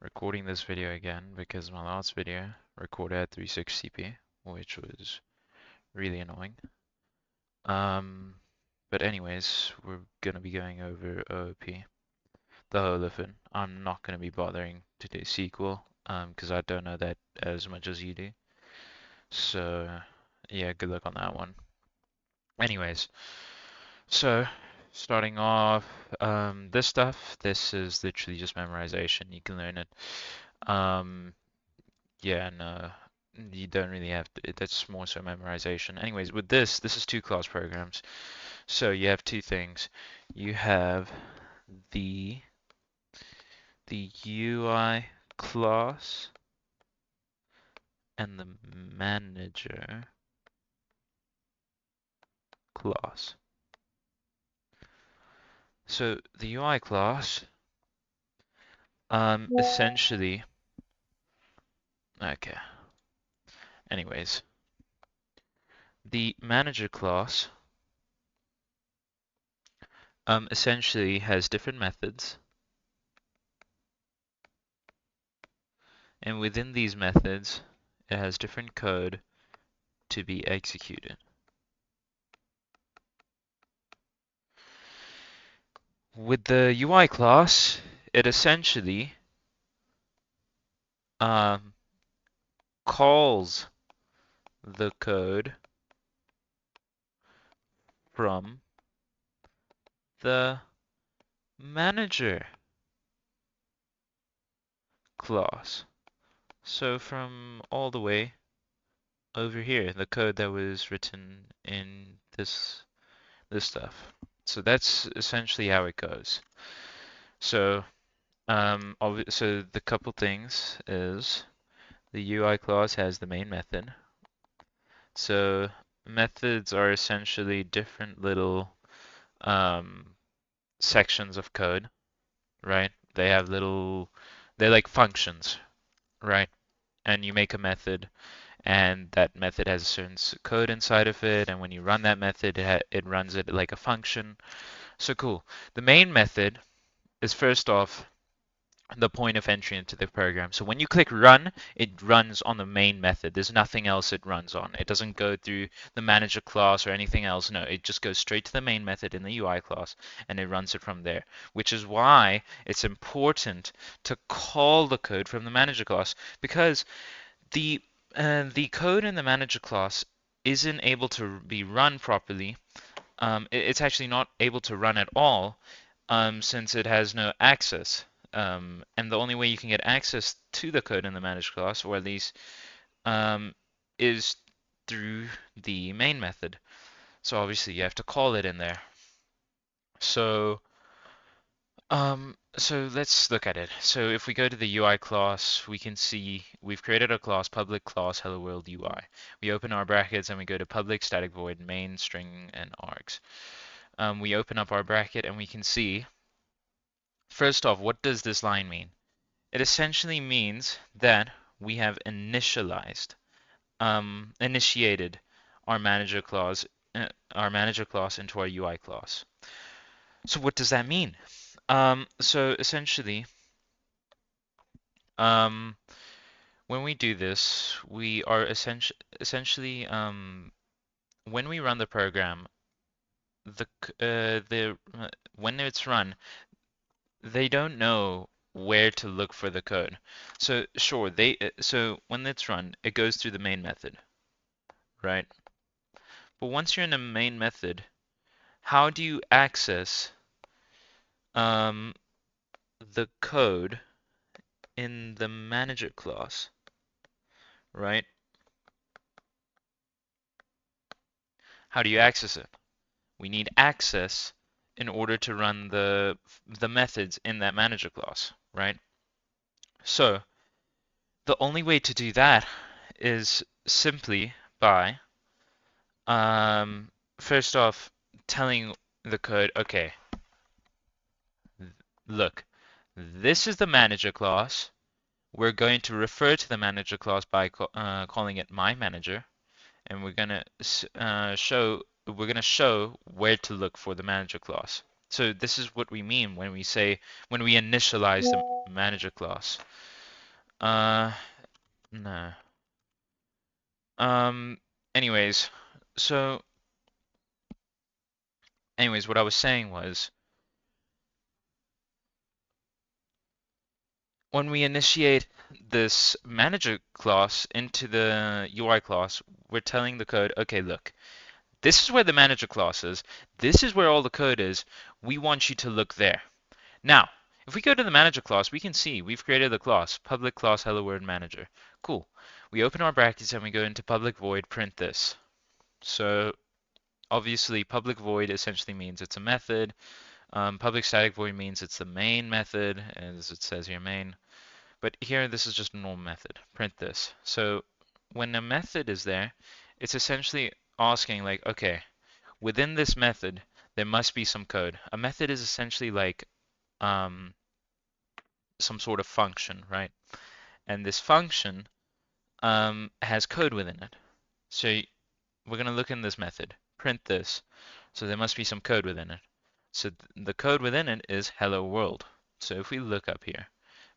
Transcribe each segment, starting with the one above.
recording this video again because my last video recorded at 360p, which was really annoying. But anyways, we're gonna be going over OOP, the whole of it. I'm not gonna be bothering to do SQL, because I don't know that as much as you do. So yeah, good luck on that one. Anyways, so starting off, this stuff, this is literally just memorization. You can learn it. Yeah, no, you don't really have to. That's more so memorization. Anyways, with this is two class programs. So you have two things. You have the the UI class and the manager class. So the UI class, essentially, okay. Anyways, the manager class, essentially has different methods, and within these methods, it has different code to be executed. With the UI class, it essentially calls the code from the manager class. So from all the way over here, the code that was written in this stuff. So that's essentially how it goes. So so the couple things is the UI class has the main method. So methods are essentially different little sections of code, right? They have they're like functions, right? And you make a method, and that method has a certain code inside of it, and when you run that method, it runs it like a function. So cool. The main method is first off the point of entry into the program. So when you click run, it runs on the main method. There's nothing else it runs on. It doesn't go through the manager class or anything else. No, it just goes straight to the main method in the UI class and it runs it from there, which is why it's important to call the code from the manager class because the the code in the manager class isn't able to be run properly. It's actually not able to run at all since it has no access. And the only way you can get access to the code in the manage class, or at least, um, is through the main method. So obviously you have to call it in there. So, so let's look at it. So if we go to the UI class, we can see we've created a class, public class, hello world UI. We open our brackets and we go to public static void main string and args. We open up our bracket and we can see, first off, what does this line mean? It essentially means that we have initiated our manager class, into our UI class. So what does that mean? So essentially, when we do this, we are essentially, when we run the program, when it's run, they don't know where to look for the code. So sure, so when it's run, it goes through the main method, right? But once you're in the main method, how do you access um, the code in the manager class, right? How do you access it? We need access in order to run the methods in that manager class, right? So the only way to do that is simply by first off telling the code, okay, look, this is the manager class. We're going to refer to the manager class by calling it my manager, and we're gonna show where to look for the manager class. So this is what we mean when we say when we initialize the manager class. Uh, no. Um, anyways, so, what I was saying was, when we initiate this manager class into the UI class, we're telling the code, okay, look, this is where the manager class is. This is where all the code is. We want you to look there. Now, if we go to the manager class, we can see we've created the class, public class hello world manager. Cool. We open our brackets and we go into public void print this. So obviously public void essentially means it's a method. Public static void means it's the main method, as it says here, main. But here, this is just a normal method. Print this. So when a method is there, it's essentially asking like, okay, within this method, there must be some code. A method is essentially like um, some sort of function, right? And this function has code within it. So we're going to look in this method, print this. So there must be some code within it. So the code within it is hello world. So if we look up here,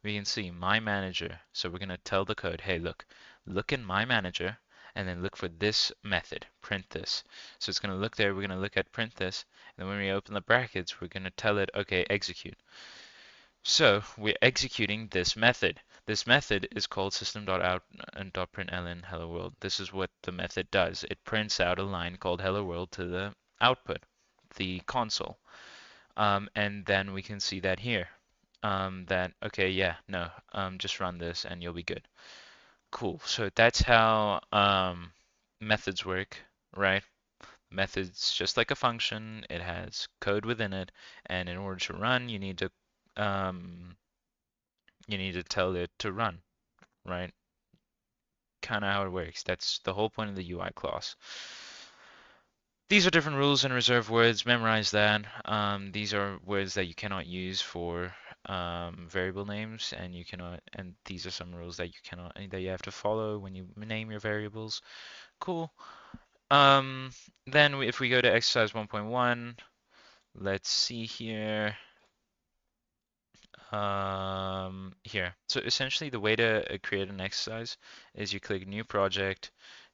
we can see my manager. So we're going to tell the code, hey, look in my manager and then look for this method, print this. So it's going to look there, we're going to look at print this, and then when we open the brackets, we're going to tell it, okay, execute. So we're executing this method. This method is called system.out and .println hello world. This is what the method does. It prints out a line called hello world to the output, the console. And then we can see that here. That, okay, yeah, no, just run this and you'll be good. Cool. So that's how methods work, right? Methods just like a function. It has code within it, and in order to run, um, you need to tell it to run, right? Kind of how it works. That's the whole point of the UI class. These are different rules and reserved words. Memorize that. These are words that you cannot use for variable names, and you cannot. And these are some rules that you cannot that you have to follow when you name your variables. Cool. Then if we go to exercise 1.1, let's see here. Here. So essentially the way to create an exercise is you click new project,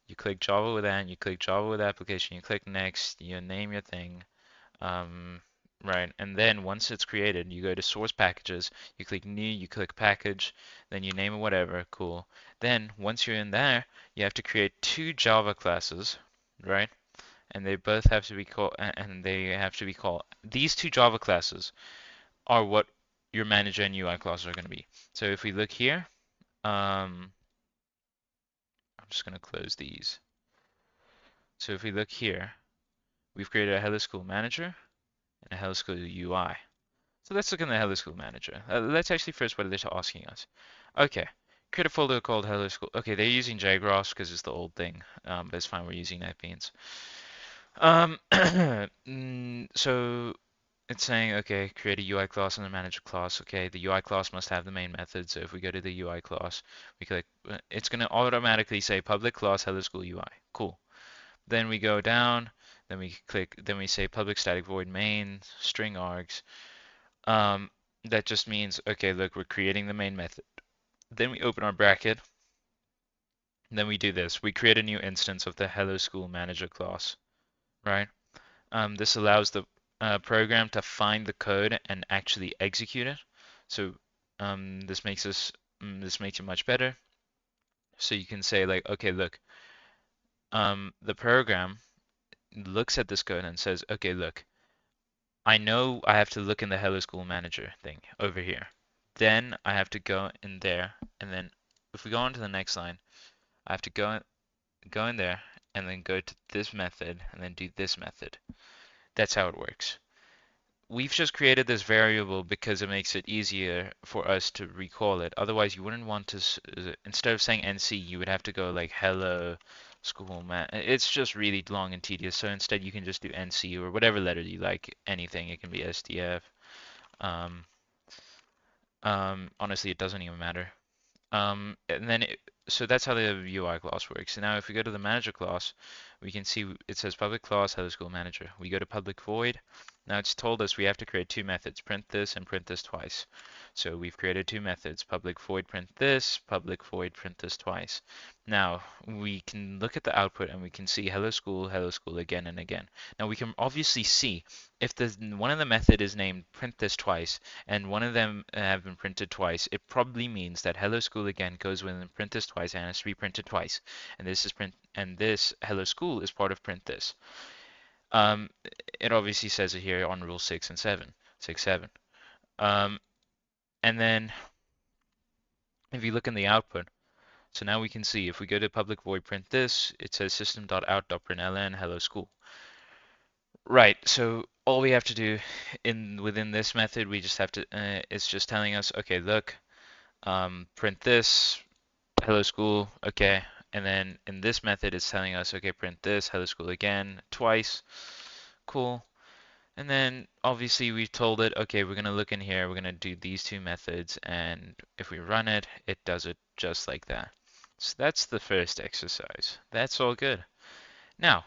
you click Java with that, you click Java with application, you click next, you name your thing, um, right? And then once it's created, you go to source packages, you click new, you click package, then you name it whatever, cool. Then once you're in there, you have to create two Java classes, right? And they both have to be called, these two Java classes are what your manager and UI classes are going to be. So if we look here, I'm just going to close these. So if we look here, we've created a Hello School manager and a Hello School UI. So let's look in the Hello School manager. Let's actually first what they're asking us. Okay, create a folder called Hello School. Okay, they're using JGraphs because it's the old thing, but it's fine. We're using NetBeans. So it's saying, okay, create a UI class and a manager class. Okay, the UI class must have the main method. So if we go to the UI class, we click, it's going to automatically say public class hello school UI. Cool. Then we go down, then we click, then we say public static void main string args. That just means, okay, look, we're creating the main method. Then we open our bracket. Then we do this. We create a new instance of the hello school manager class, right? This allows the program to find the code and actually execute it. So this makes it much better. So you can say like, okay, look, the program looks at this code and says, okay, look, I know I have to look in the Hello School Manager thing over here. Then I have to go in there, and then if we go on to the next line, I have to go in there and then go to this method and then do this method. That's how it works. We've just created this variable because it makes it easier for us to recall it. Otherwise, you wouldn't want to, instead of saying NC, you would have to go like hello school man. It's just really long and tedious. So instead, you can just do NC or whatever letter you like, anything. It can be SDF. Um, Honestly, it doesn't even matter. And then so that's how the UI class works. And now if we go to the manager class, we can see it says public class hello school manager. We go to public void. Now it's told us we have to create two methods, print this and print this twice. So we've created two methods, public void print this, public void print this twice. Now we can look at the output and we can see hello school again and again. Now we can obviously see if one of the method is named print this twice and one of them have been printed twice, it probably means that hello school again goes within print this twice and has to be printed twice. And this is print and this hello school is part of print this. Um, it obviously says it here on rule 6 and 7, 6, 7. Um, and then if you look in the output, so now we can see if we go to public void print this, it says system.out.println hello school. Right, so all we have to do within this method, we just have to, it's just telling us, okay, look, print this, hello school, okay. And then in this method, it's telling us, okay, print this, hello school again, twice. Cool. And then obviously we've told it, okay, we're going to look in here, we're going to do these two methods, and if we run it, it does it just like that. So that's the first exercise. That's all good. Now,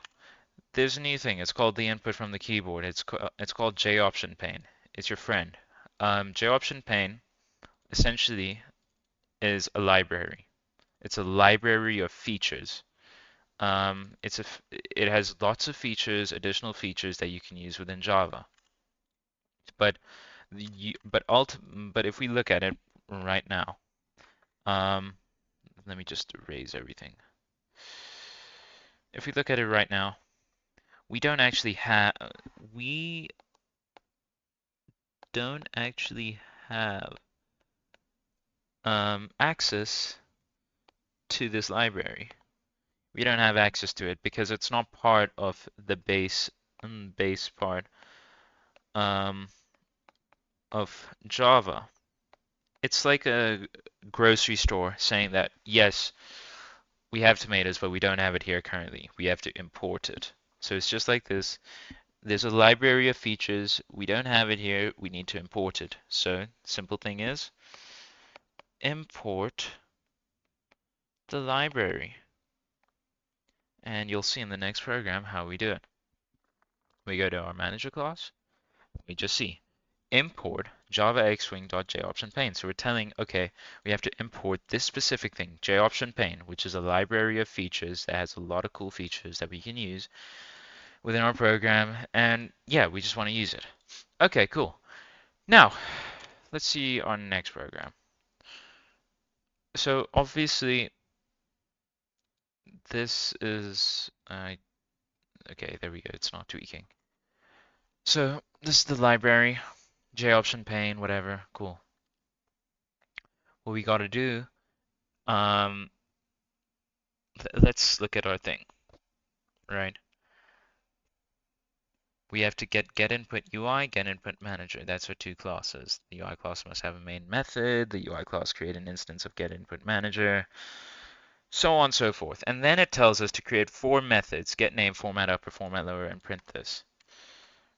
there's a new thing. It's called the input from the keyboard. It's called JOptionPane. It's your friend. JOptionPane essentially is a library. It's a library of features. It has lots of features, additional features that you can use within Java. But but if we look at it right now, um, let me just erase everything. If we look at it right now, we don't actually have access to this library. We don't have access to it because it's not part of the base part of Java. It's like a grocery store saying that, yes, we have tomatoes, but we don't have it here currently. We have to import it. So it's just like this. There's a library of features. We don't have it here. We need to import it. So simple thing is import the library. And you'll see in the next program how we do it. We go to our manager class. We just see import Java xwing.JOptionPane. So we're telling, okay, we have to import this specific thing, JOptionPane, which is a library of features that has a lot of cool features that we can use within our program. And yeah, we just want to use it. Okay, cool. Now, let's see our next program. So obviously, this is, okay, there we go. It's not tweaking. So this is the library, JOptionPane, whatever, cool. What we got to do, let's look at our thing, right? We have to get input UI, get input manager. That's our two classes. The UI class must have a main method. The UI class create an instance of get input manager, so on and so forth. And then it tells us to create four methods: get name, format upper, format lower, and print this.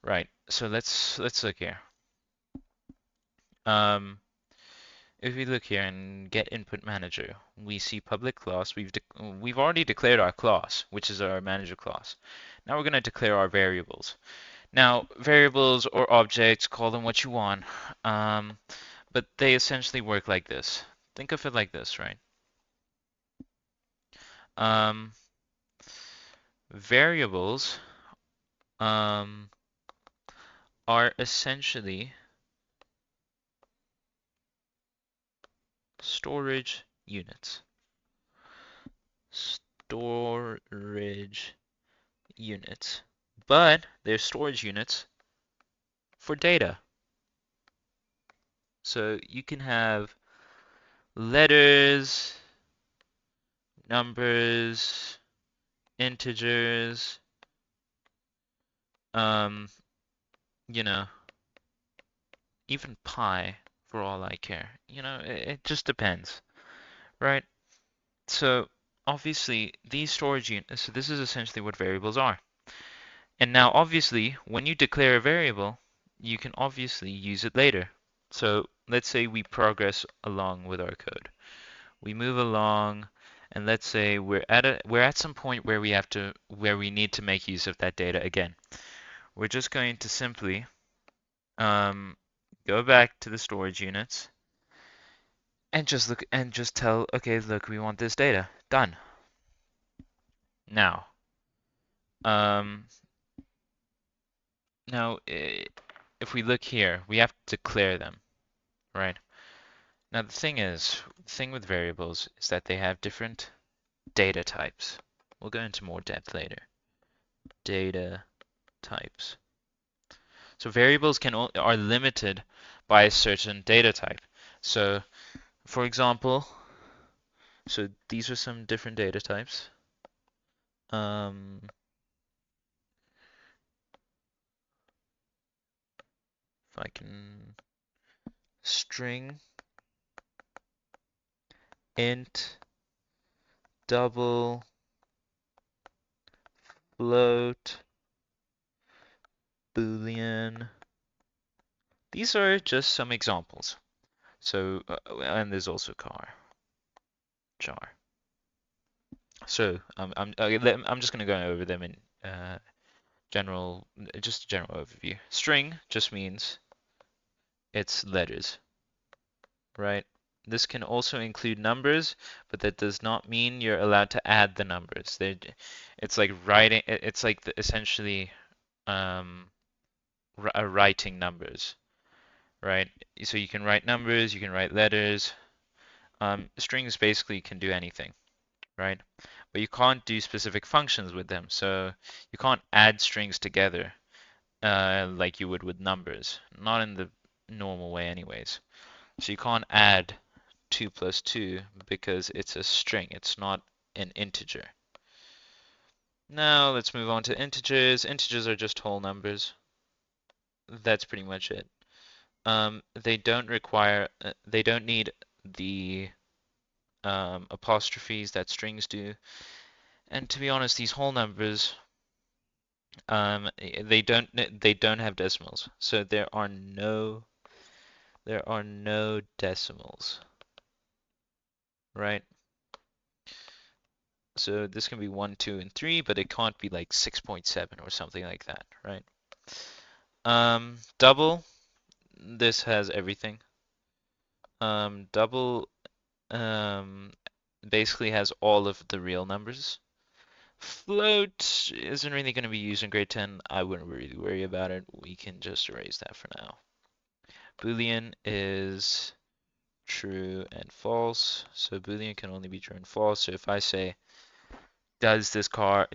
Right. So let's look here. If we look here and get input manager, we see public class. We've already declared our class, which is our manager class. Now we're going to declare our variables. Now, variables or objects, call them what you want, but they essentially work like this. Think of it like this, right? Variables are essentially storage units. Storage units. But they're storage units for data. So you can have letters, numbers, integers, you know, even pi for all I care. You know, it just depends, right? So obviously these storage units, so this is essentially what variables are. And now obviously when you declare a variable, you can obviously use it later. So let's say we progress along with our code. We move along and let's say we're at some point where we need to make use of that data again. we're just going to simply go back to the storage units and just tell, okay, look, we want this data. Done. Now, um, if we look here, we have to declare them, right? Now the thing with variables is that they have different data types. We'll go into more depth later. Data types. So variables are limited by a certain data type. So, for example, so these are some different data types. If I can string, int, double, float, boolean. These are just some examples. So, and there's also char. So, I'm just going to go over them in just a general overview. String just means it's letters, right? This can also include numbers, but that does not mean you're allowed to add the numbers. It's like writing. It's like essentially um, writing numbers, right? So you can write numbers, you can write letters. Strings basically can do anything, right? But you can't do specific functions with them. So you can't add strings together like you would with numbers, not in the normal way, anyways. So you can't add 2 plus 2 because it's a string, it's not an integer. Now let's move on to integers. Integers are just whole numbers. That's pretty much it. They don't need the apostrophes that strings do. And to be honest, these whole numbers, they don't have decimals. So there are no decimals, right? So this can be 1, 2, and 3, but it can't be like 6.7 or something like that, right? Double, this has everything. Double basically has all of the real numbers. Float isn't really going to be used in grade 10. I wouldn't really worry about it. We can just erase that for now. Boolean is true and false. So Boolean can only be true and false. So if I say, is this car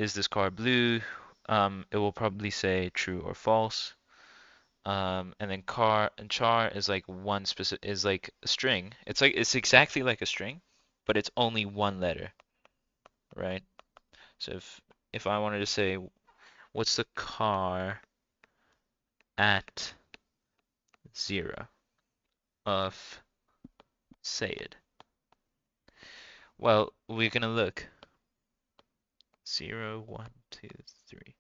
blue? It will probably say true or false. And then char is like is like a string. It's exactly like a string, but it's only one letter, right? So if I wanted to say what's the car at 0 of Sayed? Well, we're gonna look 0, 1, 2, 3.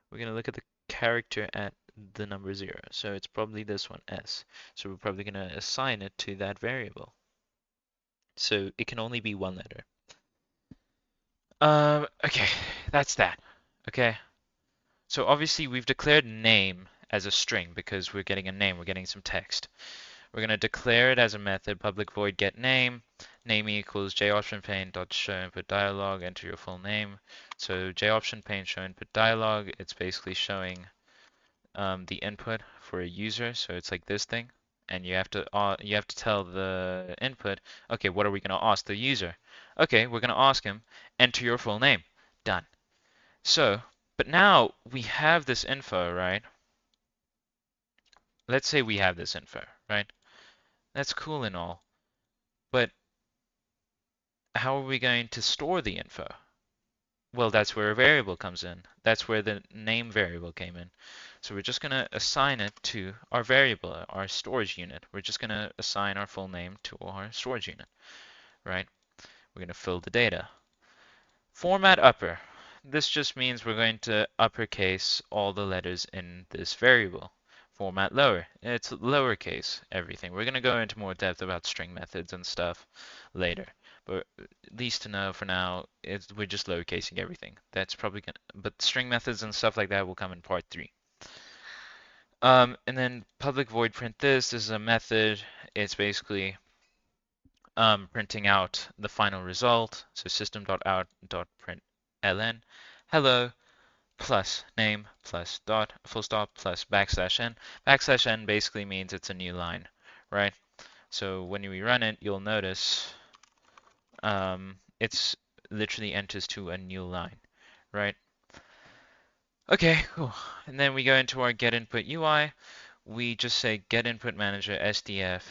We're gonna look at the character at the number 0. So it's probably this one, S. So we're probably gonna assign it to that variable. So it can only be one letter. Okay, that's that. Okay. So obviously we've declared name as a string because we're getting a name, we're getting some text. We're going to declare it as a method, public void get name. Name equals JOptionPane dot show input dialog, enter your full name. So JOptionPane show input dialog, it's basically showing the input for a user. So it's like this thing, and you have to tell the input, okay, what are we going to ask the user? Okay, we're going to ask him, enter your full name. Done. So, but now we have this info, right? Let's say we have this info, right? That's cool and all, but how are we going to store the info? Well, that's where a variable comes in. That's where the name variable came in. So we're just going to assign it to our variable, our storage unit. We're just going to assign our full name to our storage unit, right? We're going to fill the data. Format upper. This just means we're going to uppercase all the letters in this variable. Format lower. It's lowercase everything. We're going to go into more depth about string methods and stuff later. But at least to know for now, we're just lowercasing everything. That's probably going to, but string methods and stuff like that will come in part 3. And then public void print this. This is a method. It's basically printing out the final result. So system.out.println hello plus name plus dot full stop plus backslash n. Backslash n basically means it's a new line, right? So when we run it, you'll notice it's literally enters to a new line, right? Okay, cool. And then we go into our get input UI. We just say get input manager SDF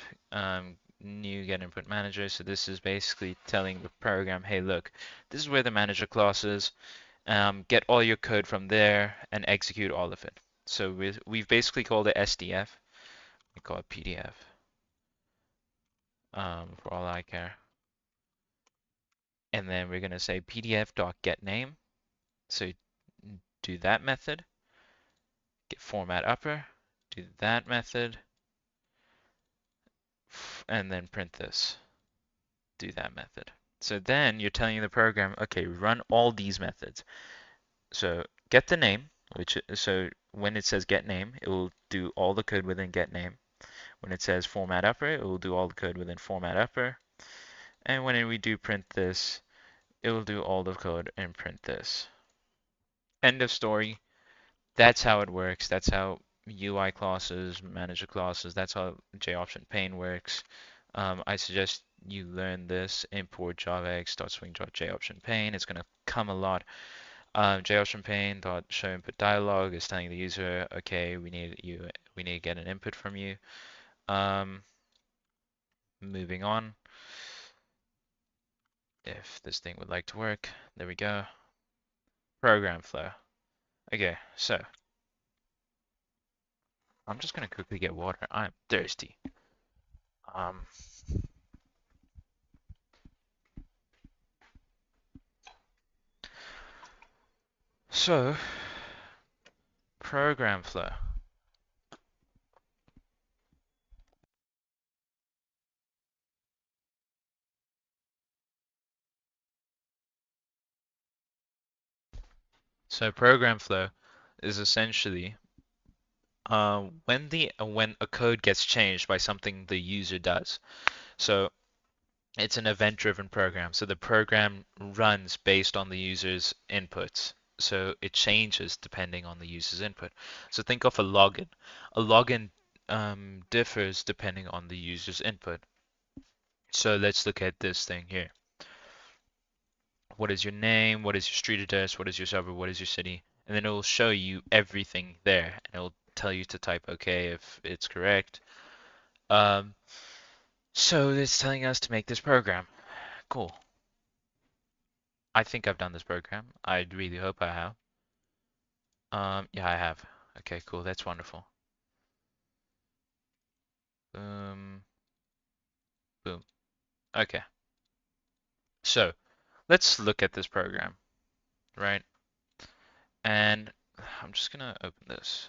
new get input manager. So this is basically telling the program, hey, look, this is where the manager class is. Get all your code from there and execute all of it. So we've basically called it SDF. We call it PDF for all I care. And then we're going to say pdf.getName. So do that method. Get format upper. Do that method. And then print this. Do that method. So then you're telling the program, okay, run all these methods. So get the name, so when it says get name, it will do all the code within get name. When it says format upper, it will do all the code within format upper. And when we do print this, it will do all the code and print this. End of story. That's how it works. That's how UI classes, manager classes, that's how JOptionPane works. I suggest you learn this. Import javax.swing.joptionpane. It's going to come a lot. JOptionPane.show input dialog is telling the user, okay, we need to get an input from you. Moving on. If this thing would like to work, there we go. Program flow. Okay, so I'm just gonna quickly get water. I'm thirsty. Um, so program flow. So program flow is essentially when a code gets changed by something the user does. So it's an event-driven program. So the program runs based on the user's inputs. So it changes depending on the user's input. So think of a login. A login differs depending on the user's input. So let's look at this thing here. What is your name? What is your street address? What is your suburb? What is your city? And then it will show you everything there. And it will tell you to type OK if it's correct. Um, so it's telling us to make this program. Cool. I think I've done this program. I really hope I have. Yeah, I have. Okay, cool. That's wonderful. Boom, boom. Okay. So let's look at this program, right? And I'm just gonna open this.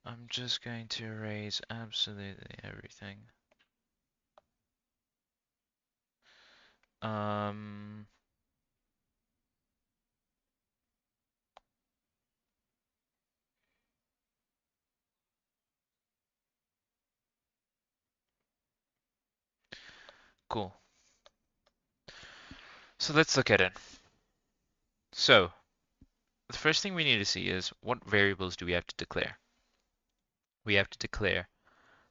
I'm just going to erase absolutely everything. Um, cool. So let's look at it. So the first thing we need to see is what variables do we have to declare? We have to declare.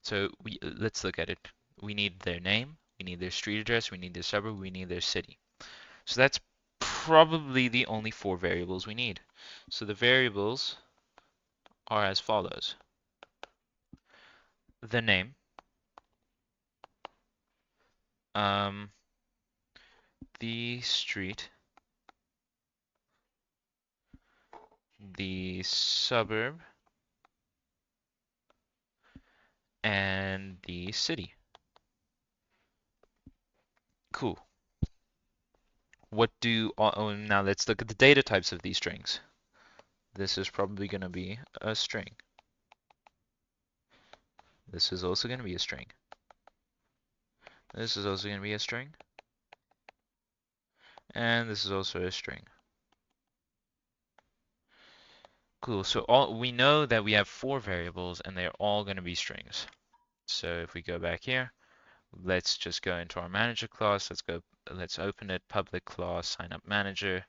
So let's look at it. We need their name, we need their street address, we need their suburb, we need their city. So that's probably the only 4 variables we need. So the variables are as follows. The name, um, the street, the suburb, and the city. Cool. Now let's look at the data types of these strings. This is probably going to be a string. This is also going to be a string. This is also going to be a string. And this is also a string. Cool. So all we know that we have 4 variables and they're all going to be strings. So if we go back here, let's just go into our manager class. Let's open it, public class, sign up manager,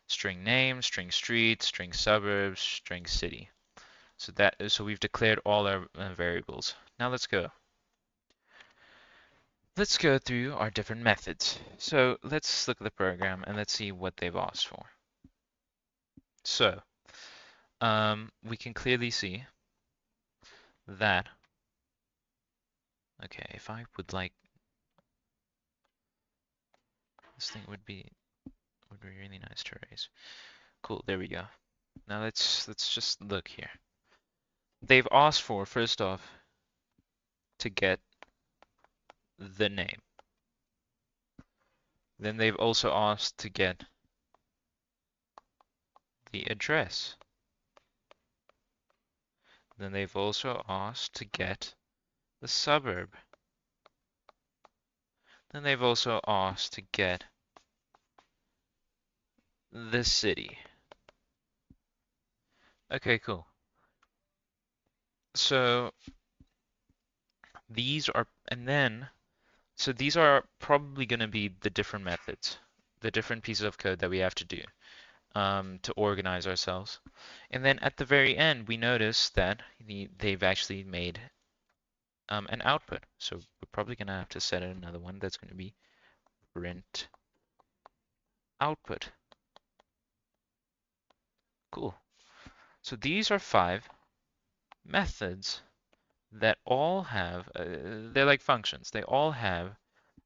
string name, string street, string suburbs, string city. So we've declared all our variables. Now let's go. Let's go through our different methods. So let's look at the program and let's see what they've asked for. So we can clearly see that, okay, if I would like, this thing would be really nice to erase. Cool, there we go. Now let's just look here. They've asked for, first off, to get the name. Then they've also asked to get the address. Then they've also asked to get the suburb. Then they've also asked to get the city. Okay, cool. So these are, so these are probably going to be the different methods, the different pieces of code that we have to do to organize ourselves. And then at the very end, we notice that they've actually made an output. So we're probably going to have to set another one that's going to be print output. Cool. So these are 5 methods that all have, they're like functions. They all have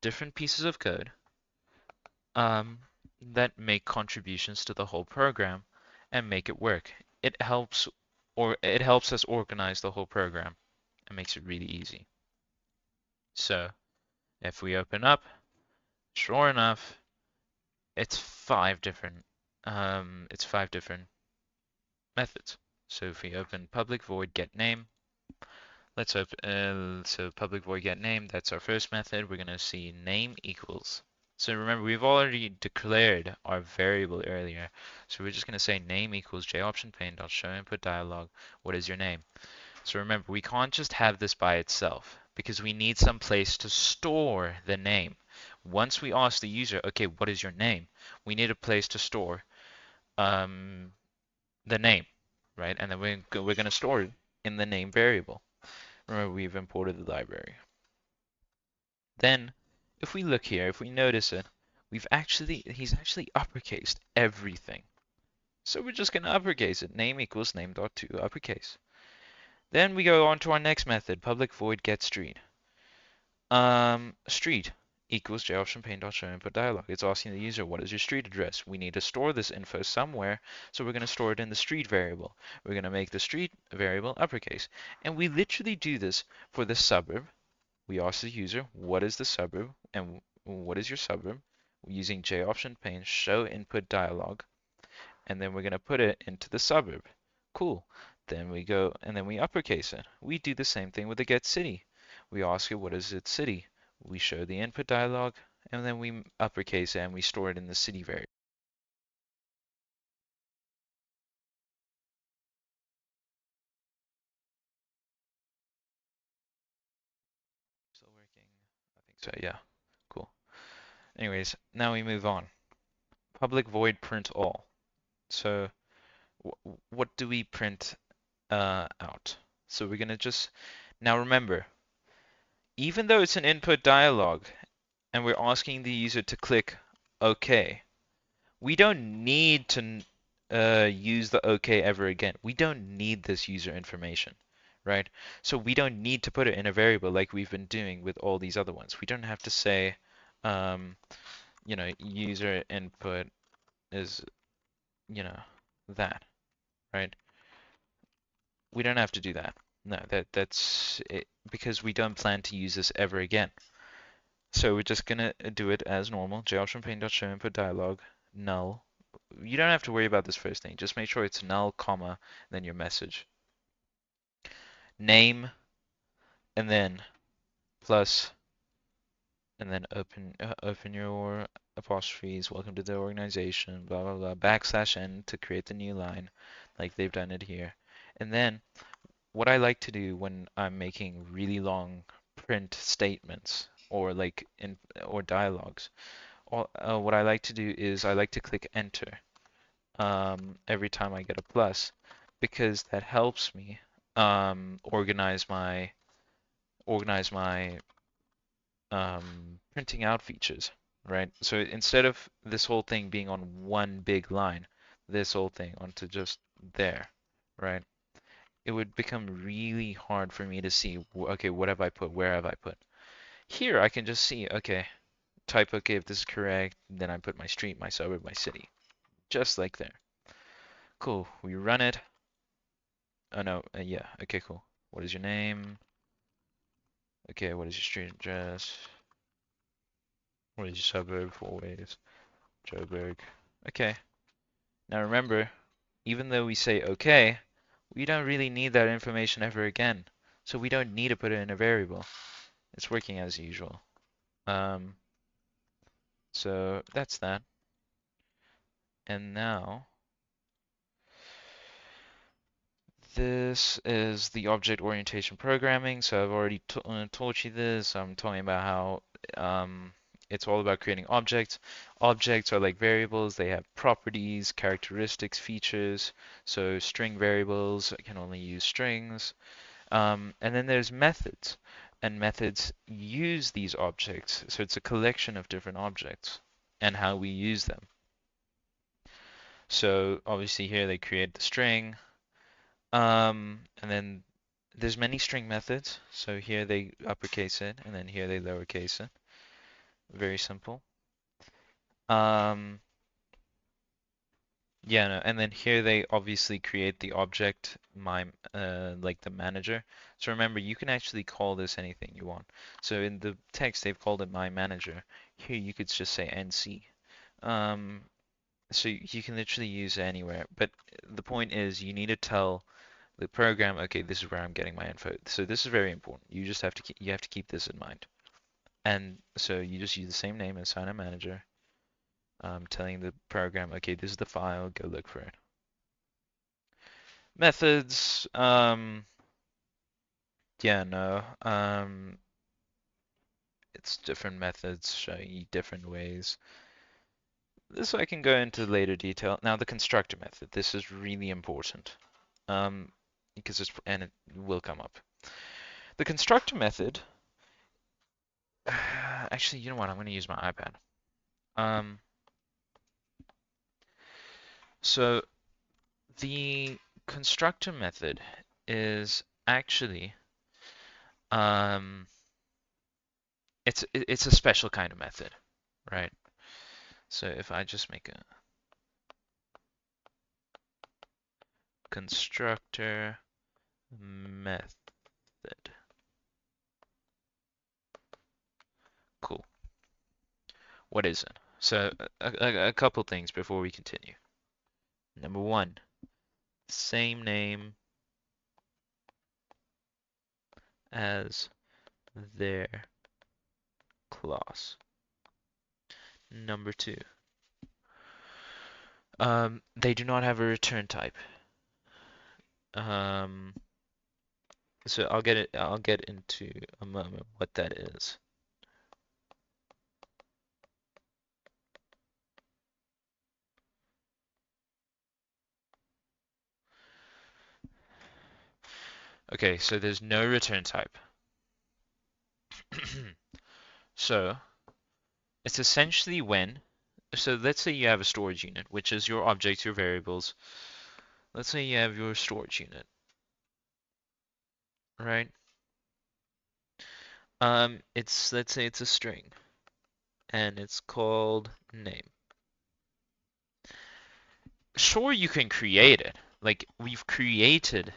different pieces of code that make contributions to the whole program and make it work. It helps us organize the whole program and makes it really easy. So if we open up, sure enough, it's 5 different methods. So if we open public void get name, let's open so public void get name, that's our first method. We're gonna see name equals. So remember, we've already declared our variable earlier. So we're just gonna say name equals JOptionPane.show input dialog. What is your name? So remember, we can't just have this by itself because we need some place to store the name. Once we ask the user, okay, what is your name? We need a place to store the name, right? And then we're going to store it in the name variable. Remember, we've imported the library. Then, if we look here, if we notice it, he's actually uppercased everything. So we're just going to uppercase it. Name equals name.to uppercase. Then we go on to our next method, public void get street. Street equals JOptionPane.show input dialog. It's asking the user, what is your street address? We need to store this info somewhere, so we're going to store it in the street variable. We're going to make the street variable uppercase. And we literally do this for the suburb. We ask the user, what is the suburb? And what is your suburb? We're using JOptionPane show input dialog. And then we're going to put it into the suburb. Cool. Then we go and then we uppercase it. We do the same thing with the get city. We ask it, what is its city? We show the input dialog, and then we uppercase it and we store it in the city variable. Still working? I think so, yeah. Cool. Anyways, now we move on. Public void print all. So what do we print out? So we're gonna just, now remember, even though it's an input dialog and we're asking the user to click OK, we don't need to use the OK ever again. We don't need this user information, right? So we don't need to put it in a variable like we've been doing with all these other ones. We don't have to say, user input is, that, right? We don't have to do that. No, that's it, because we don't plan to use this ever again. So we're just gonna do it as normal. JOptionPane.show input dialog null. You don't have to worry about this first thing. Just make sure it's null, comma, then your message. Name, and then plus, and then open your apostrophes. Welcome to the organization. Blah blah blah. \n to create the new line. like they've done it here. And then what I like to do when I'm making really long print statements or like in or dialogues, what I like to do is I like to click enter every time I get a plus because that helps me organize my printing out features, right? So instead of this whole thing being on one big line, this whole thing onto just there, right? It would become really hard for me to see, okay, what have I put? Where have I put? Here I can just see, okay, type, okay, if this is correct, then I put my street, my suburb, my city, just like there. Cool, we run it. Oh no, yeah, okay, cool. What is your name? Okay, what is your street address? What is your suburb? 4 ways. Joburg. Okay. Now remember, even though we say okay, we don't really need that information ever again. So we don't need to put it in a variable. It's working as usual. Um, so that's that. And now, this is the object orientation programming. So I've already told you this. I'm talking about how it's all about creating objects. Objects are like variables. They have properties, characteristics, features. So string variables can only use strings. And then there's methods. And methods use these objects. So it's a collection of different objects and how we use them. So obviously here they create the string. And then there's many string methods. So here they uppercase it, and then here they lowercase it. Very simple. Um, yeah, no, and then here they obviously create the object, like the manager. So remember, you can actually call this anything you want. So in the text, they've called it my manager. Here you could just say NC. Um, so you can literally use it anywhere. But the point is, you need to tell the program, okay, this is where I'm getting my info. So this is very important. You just have to keep this in mind. And so you just use the same name as sign manager, telling the program, okay, this is the file, go look for it. Methods, yeah, no, it's different methods showing you different ways. This I can go into later detail. Now the constructor method, this is really important, because it will come up. The constructor method, actually, you know what? I'm going to use my iPad. Um, so the constructor method is actually um, it's a special kind of method, right? So if I just make a constructor method, cool. What is it? So a couple things before we continue. Number one, same name as their class. Number two, they do not have a return type. Um, so I'll get into a moment what that is. Okay, so there's no return type. So it's essentially so let's say you have a storage unit, which is your objects, your variables. Let's say you have your storage unit, right? Let's say it's a string, and it's called name. Sure, you can create it. Like we've created.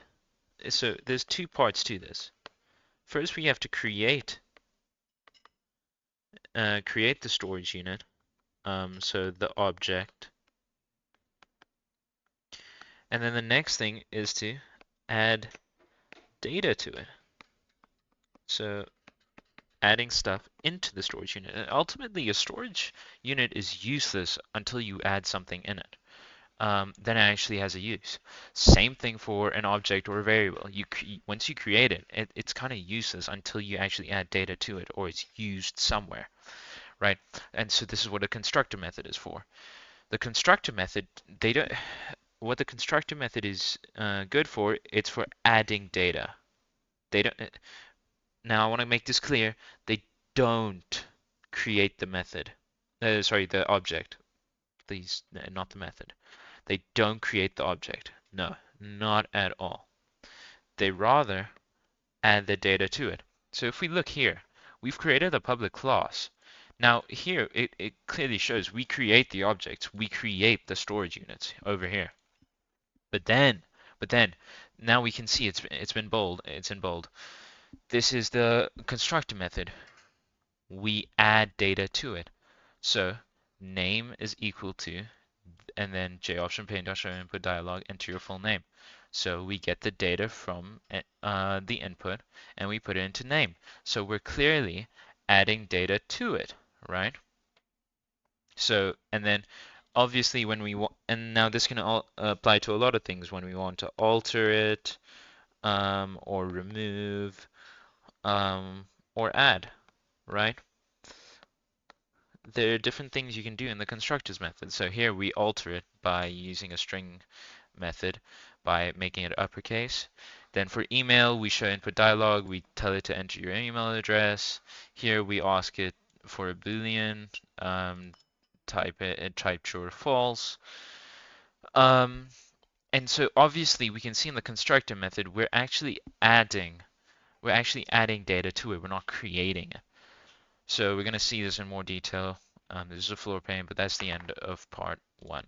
So there's two parts to this. First, we have to create the storage unit. So the object. And then the next thing is to add data to it. So adding stuff into the storage unit. And ultimately, a storage unit is useless until you add something in it. then it actually has a use. Same thing for an object or a variable. Once you create it, it's kind of useless until you actually add data to it or it's used somewhere, right? And so this is what a constructor method is for. The constructor method, they don't. What the constructor method is good for, it's for adding data. They don't. Now I want to make this clear. They don't create the method. Sorry, the object. Please, not the method. They don't create the object. No, not at all. They rather add the data to it. So if we look here, we've created a public class. Now here, it clearly shows we create the objects. We create the storage units over here. But then, but then, now we can see it's been bold. It's in bold. This is the constructor method. We add data to it. So name is equal to, and then JOptionPane.show input dialog, enter your full name. So we get the data from the input and we put it into name. So we're clearly adding data to it, right? So, and then obviously when we want, and now this can apply to a lot of things when we want to alter it, or remove, or add, right? There are different things you can do in the constructors method. So here we alter it by using a string method by making it uppercase. Then for email, we show input dialog. We tell it to enter your email address. Here we ask it for a Boolean, type true or false. And so obviously we can see in the constructor method we're actually adding data to it. We're not creating it. So we're going to see this in more detail. This is a floor plan, but that's the end of part 1.